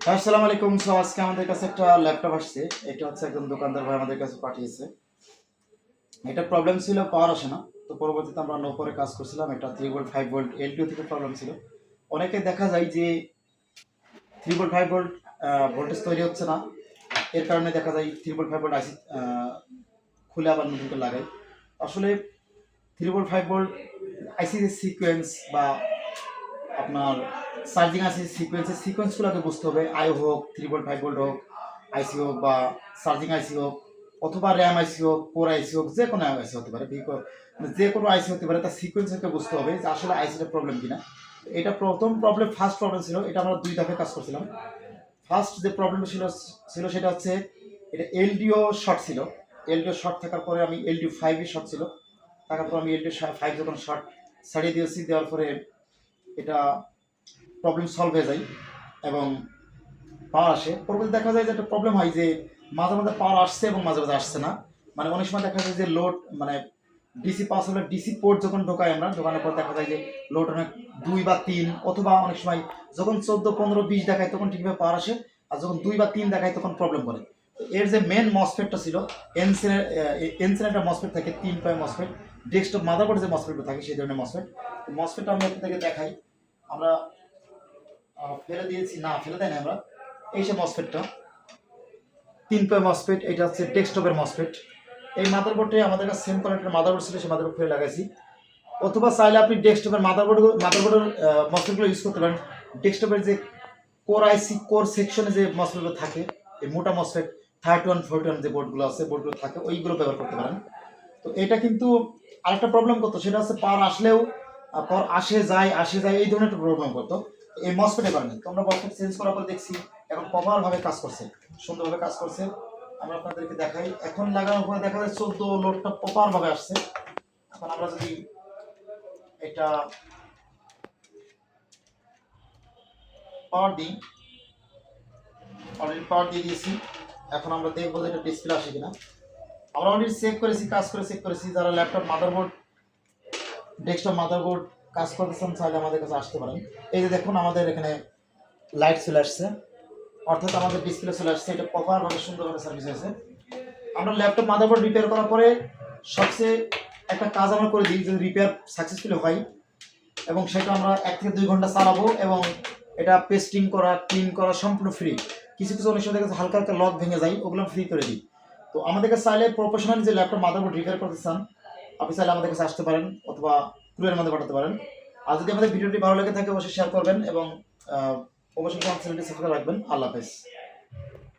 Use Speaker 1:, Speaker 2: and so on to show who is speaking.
Speaker 1: আসসালামু আলাইকুম। সো আজকে আমাদের কাছে একটা ল্যাপটপ আসছে। এটা হচ্ছে একজন দোকানদার ভাই আমাদের কাছে পাঠিয়েছে। এটা প্রবলেম ছিল, পাওয়ার আসে না। তো পরবর্তীতে আমরা নো পরে কাজ করছিলাম। এটা 3 ভোল্ট 5 ভোল্ট L2 থেকে প্রবলেম ছিল। অনেকে দেখা যায় যে 3 ভোল্ট 5 ভোল্ট ভোল্টেজ তৈরি হচ্ছে না। এর কারণে দেখা যায় 3 ভোল্ট 5 ভোল্ট আইসি খুলে আবার নতুন করে লাগাই। আসলে 3 ভোল্ট 5 ভোল্ট আইসি সিকোয়েন্স বা আপনার চার্জিং আছে সিকোয়েন্সগুলোকে বুঝতে হবে। আই হোক 3 ভোল্ট 5 ভোল্ট হোক, আইসি হোক বা চার্জিং আইসি হোক অথবা র্যাম আইসি হোক, কোর আইসি হোক, যে কোনো আইসি হতে পারে, যে কোনো আইসি হতে পারে। তার সিকোয়েন্সকে বুঝতে হবে যে আসলে আইসিটা প্রবলেম কিনা। এটা প্রথম প্রবলেম, ফার্স্ট প্রবলেম ছিল। এটা আমরা 2 ধাপে কাজ করছিলাম। ফার্স্ট যে প্রবলেমটা ছিল ছিল সেটা হচ্ছে এটা এলডিও শর্ট ছিল। এলডিও শর্ট থাকার পরে আমি এলডিও 5 শর্ট ছিল। থাকার পর আমি এলডিও 5 যখন শর্ট ছাড়িয়ে দিয়েছি, দেওয়ার পরে এটা প্রবলেম সলভ হয়ে যায় এবং পাওয়ার আসে। পরবর্তী দেখা যায় যে একটা প্রবলেম হয় যে মাঝে মাঝে পাওয়ার আসছে এবং মাঝে মাঝে আসছে না। মানে অনেক সময় দেখা যায় যে লোড মানে DC power supply DC port যখন ঢোকাই আমরা, ঢোকানোর পর দেখা যায় যে লোড অনেক 2 বা 3 অথবা অনেক সময় যখন 14 15 20 দেখায় তখন ঠিকভাবে পাওয়ার আসে, আর যখন 2 বা 3 দেখায় তখন প্রবলেম করে। তো এর যে মেন মসফেটটা ছিল এনসেন একটা মসফেট থাকে, 3 পয়েন্ট মসফেট। ডেস্কটপ মাদারবোর্ডে যে মসফেটটা থাকে সেই ধরনের মসফেট। মসফেটটা আমি আপনাদেরকে দেখাই। আমরা ফেলে দিয়েছি, না ফেলে দেয় না আমরা। এই সে মসফেটটা 3 পে মসফেট, এটা হচ্ছে ডেস্কটপের মসফেট। এই মাদারবোর্ডে আমাদের কাছে সেম কোয়ালিটির মাদারবোর্ড ছিল, সেই মাদারবোর্ড ফেলে লাগাইছি। অথবা চাইলে আপনি ডেস্কটপের মাদারবোর্ডের মসফেটগুলো ইউজ করতে পারেন। ডেস্কটপের যে কোর আইসি কোর সেকশনে যে মসফেটগুলো থাকে, এই মোটা মসফেট 31 41 যে বোর্ডগুলো আছে, বোর্ডগুলো থাকে, ওইগুলো ব্যবহার করতে পারেন। তো এটা কিন্তু আরেকটা প্রবলেম করতো, সেটা হচ্ছে পাওয়ার আসলেও পাওয়ার আসে যায় এই ধরনের একটা প্রবলেম করতো। এই মসফেটের কারণে তো আমরা মসফেট চেঞ্জ করার পর দেখছি এখন প্রপারভাবে কাজ করছে, সুন্দরভাবে কাজ করছে। আমরা আপনাদেরকে দেখাই। এখন লাগানোর পরে দেখা যায় 14 লোডটা প্রপারভাবে আসছে। এখন আমরা যদি এটা পাওয়ার দিই, অলরেডি পাওয়ার দিয়ে দিয়েছি। এখন আমরা দেখবো যে এটা ডিসপ্লে আসে কিনা। আমরা অলরেডি চেক করেছি, কাজ করে চেক করেছি। যারা ল্যাপটপ মাদারবোর্ড ডেস্কটপ মাদারবোর্ড কাজ করতেছেন চাইলে আমাদের কাছে আসতে পারেন। এই যে দেখুন আমাদের এখানে লাইট চলে আসছে, অর্থাৎ আমাদের ডিসপ্লে চলে আসছে। এটা প্রপারভাবে সুন্দরভাবে সার্ভিস হয়েছে। আমরা ল্যাপটপ মাদারবোর্ড রিপেয়ার করার পরে সবচেয়ে একটা কাজ আমরা করে দিই, যদি রিপেয়ার সাকসেসফুলি হয় এবং সেটা আমরা 1 থেকে 2 ঘন্টা চালাবো এবং এটা পেস্টিং করা ক্লিন করা সম্পূর্ণ ফ্রি। কিছু কিছু অনেক সময় দেখা যাচ্ছে হালকা হালকা লক ভেঙে যায়, ওগুলো ফ্রি করে দিই। তো আমাদের কাছে চাইলে প্রফেশনাল যে ল্যাপটপ মাদারবোর্ড রিপেয়ার করতে চান, আপনি চাইলে আমাদের কাছে আসতে পারেন অথবা কুরিয়ারের মধ্যে পাঠাতে পারেন। আর যদি আমাদের ভিডিওটি ভালো লেগে থাকে অবশ্যই শেয়ার করবেন এবং অবশ্যই চ্যানেলটি সাবস্ক্রাইব রাখবেন। আল্লাহ হাফেজ।